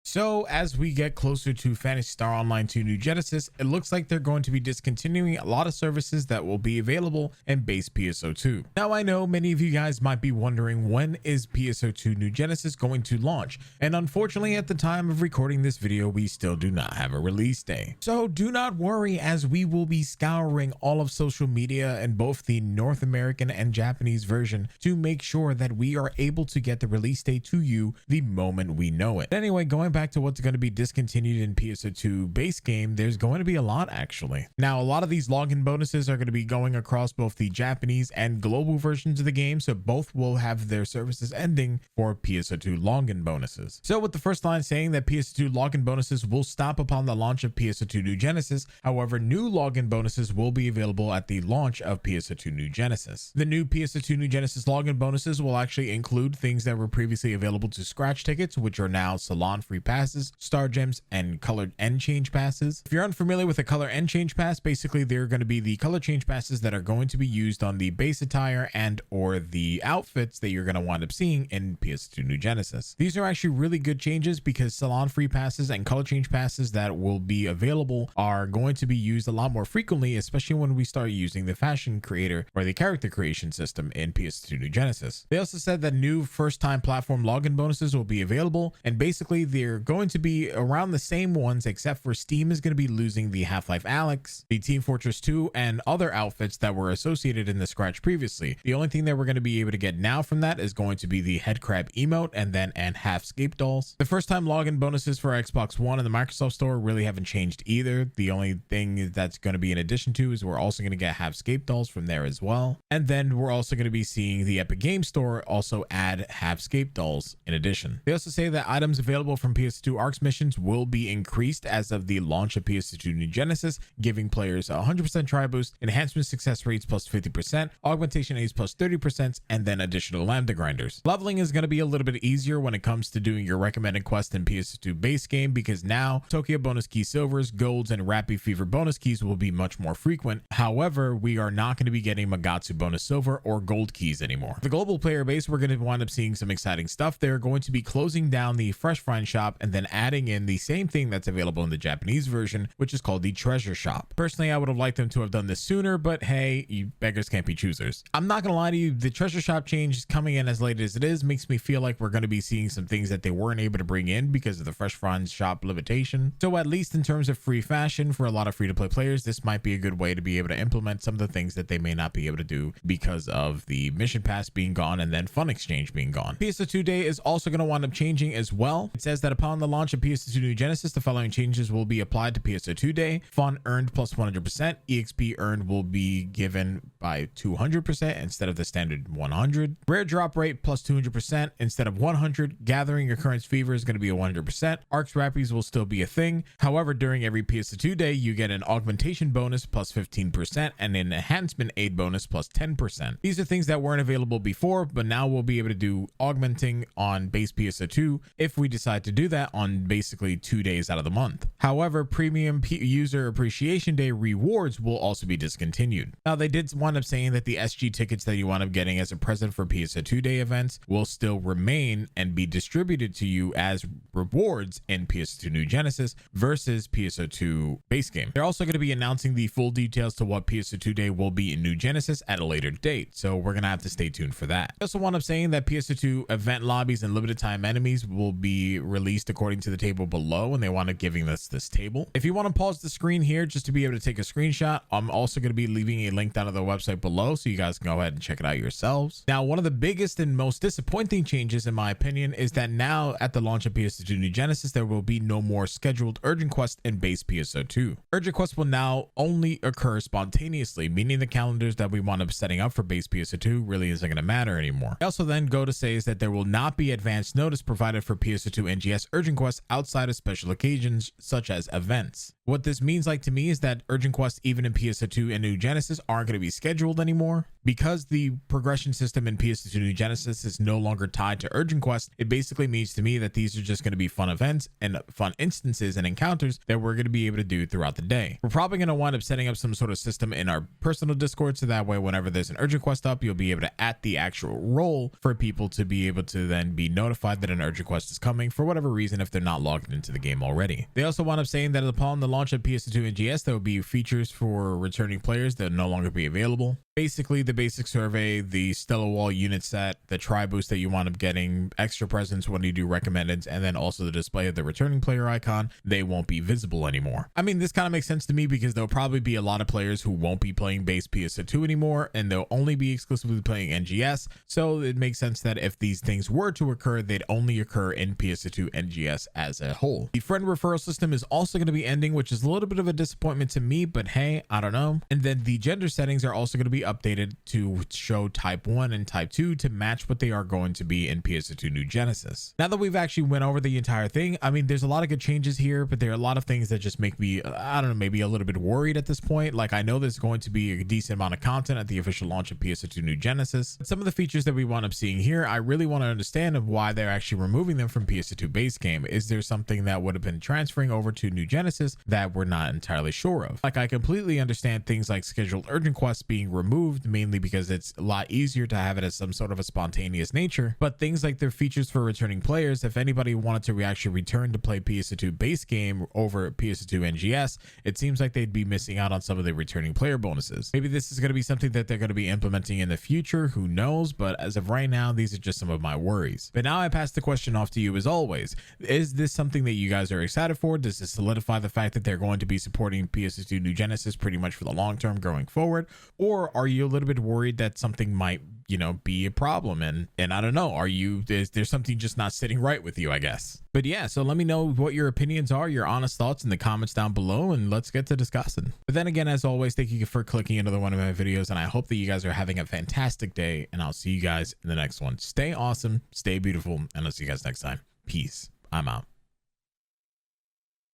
So as we get closer to Phantasy Star Online 2 New Genesis, it looks like they're going to be discontinuing a lot of services that will be available in base PSO2. Now I know many of you guys might be wondering, when is PSO2 New Genesis going to launch? And unfortunately at the time of recording this video, we still do not have a release day. So do not worry, as we will be scouring all of social media in both the North American and Japanese version to make sure that we are able to get the release date to you the moment we know it. Anyway, going back to what's going to be discontinued in PSO2 base game, there's going to be a lot actually. Now, a lot of these login bonuses are going to be going across both the Japanese and global versions of the game, so both will have their services ending for PSO2 login bonuses. So with the first line saying that PSO2 login bonuses will stop upon the launch of PSO2 New Genesis, however, new login bonuses will be available at the launch of PSO2 New Genesis. The new PSO2 New Genesis login bonuses will actually include things that were previously available to scratch tickets, which are now salon free passes, star gems, and colored end change passes. If you're unfamiliar with a color end change pass, basically they're going to be the color change passes that are going to be used on the base attire and or the outfits that you're going to wind up seeing in PS2 New Genesis. These are actually really good changes because salon free passes and color change passes that will be available are going to be used a lot more frequently, especially when we start using the fashion creator or the character creation system in PS2 New Genesis. They also said that new first time platform login bonuses will be available, and basically they're going to be around the same ones, except for Steam is going to be losing the Half-Life Alyx, the Team Fortress 2, and other outfits that were associated in the scratch previously. The only thing that we're going to be able to get now from that is going to be the head crab emote and half-scape dolls. The first time login bonuses for Xbox One and the Microsoft Store really haven't changed either. The only thing that's going to be in addition to is we're also going to get half-scape dolls from there as well. And then we're also going to be seeing the EpicGames Store also add half-scape dolls in addition. They also say that items available from PS2 ARCs missions will be increased as of the launch of PS2 New Genesis, giving players a 100% try boost, enhancement success rates plus 50%, augmentation aids plus 30%, and then additional lambda grinders. Leveling is going to be a little bit easier when it comes to doing your recommended quest in PS2 base game, because now Tokyo bonus key silvers, golds, and Rappy Fever bonus keys will be much more frequent. However, we are not going to be getting Magatsu bonus silver or gold keys anymore. The global player base, we're going to wind up seeing some exciting stuff. They're going to be closing down the Fresh Find shop and then adding in the same thing that's available in the Japanese version, which is called the Treasure Shop. Personally, I would have liked them to have done this sooner, but hey, you beggars can't be choosers. I'm not gonna lie to you, the Treasure Shop change is coming in as late as it is makes me feel like we're going to be seeing some things that they weren't able to bring in because of the Fresh Find shop limitation. So at least in terms of free fashion for a lot of free-to-play players, this might be a good way to be able to implement some of the things that they may not be able to do because of the mission pass being gone and then fun exchange being gone. PSO2 Day is also going to wind up changing as well. It says that upon the launch of PS2 New Genesis, the following changes will be applied to PSO2 Day. Fun earned plus 100%. EXP earned will be given by 200% instead of the standard 100. Rare drop rate plus 200% instead of 100. Gathering occurrence fever is going to be a 100%. Arcs Rappies will still be a thing. However, during every PSO2 Day, you get an augmentation bonus plus 15% and an enhancement aid bonus plus 10%. These are things that weren't available before, but now we'll be able to do augmenting on base PSO2 if we decide to do that on basically 2 days out of the month. However, premium user appreciation day rewards will also be discontinued. Now, they did wind up saying that the SG tickets that you wind up getting as a present for PSO2 Day events will still remain and be distributed to you as rewards in PS2 New Genesis versus PSO2 base game. They're also going to be announcing the full details to what PSO2 Day will be in New Genesis at a later date, so we're going to have to stay tuned for that. They also wind up saying that PSO2 event lobbies and limited time enemies will be released according to the table below, and they want to giving us this table. If you want to pause the screen here just to be able to take a screenshot, I'm also going to be leaving a link down to the website below so you guys can go ahead and check it out yourselves. Now, one of the biggest and most disappointing changes in my opinion is that now at the launch of PS2 New Genesis, there will be no more scheduled urgent quests in base PSO2. Urgent quests will now only occur spontaneously, meaning the calendars that we want up setting up for base PSO2 really isn't going to matter anymore. They also then go to say is that there will not be advance notice provided for PSO2 NGS urgent quests outside of special occasions such as events. What this means like to me is that urgent quests even in PSO2 and New Genesis aren't going to be scheduled anymore. Because the progression system in PS2 New Genesis is no longer tied to urgent quests, it basically means to me that these are just going to be fun events and fun instances and encounters that we're going to be able to do throughout the day. We're probably going to wind up setting up some sort of system in our personal Discord, so that way whenever there's an urgent quest up, you'll be able to add the actual role for people to be able to then be notified that an urgent quest is coming for whatever reason if they're not logged into the game already. They also wind up saying that upon the launch of PS2 NGS, there will be features for returning players that will no longer be available. Basically, the basic survey, the Stellar Wall unit set, the try boost that you wind up getting, extra presents when you do recommended, and then also the display of the returning player icon, they won't be visible anymore. I mean, this kind of makes sense to me because there'll probably be a lot of players who won't be playing base PS2 anymore, and they'll only be exclusively playing NGS. So it makes sense that if these things were to occur, they'd only occur in PS2 NGS as a whole. The friend referral system is also going to be ending, which is a little bit of a disappointment to me, but hey, I don't know. And then the gender settings are also going to be updated to show type 1 and type 2 to match what they are going to be in PS2 New Genesis. Now that we've actually went over the entire thing, I mean, there's a lot of good changes here, but there are a lot of things that just make me, I don't know, maybe a little bit worried at this point. Like, I know there's going to be a decent amount of content at the official launch of PS2 New Genesis, but some of the features that we wind up seeing here, I really want to understand of why they're actually removing them from PS2 base game. Is there something that would have been transferring over to New Genesis that we're not entirely sure of? Like, I completely understand things like scheduled urgent quests being removed, mainly because it's a lot easier to have it as some sort of a spontaneous nature, but things like their features for returning players, if anybody wanted to actually return to play PS2 base game over PS2 NGS, it seems like they'd be missing out on some of the returning player bonuses. Maybe this is going to be something that they're going to be implementing in the future, who knows, but as of right now, these are just some of my worries. But now I pass the question off to you as always. Is this something that you guys are excited for? Does this solidify the fact that they're going to be supporting PS2 New Genesis pretty much for the long term going forward? Or are you a little bit worried that something might, you know, be a problem? And I don't know, is there something just not sitting right with you, I guess? But yeah, so let me know what your opinions are, your honest thoughts in the comments down below, and let's get to discussing. But then again, as always, thank you for clicking another one of my videos, and I hope that you guys are having a fantastic day, and I'll see you guys in the next one. Stay awesome, stay beautiful, and I'll see you guys next time. Peace. I'm out.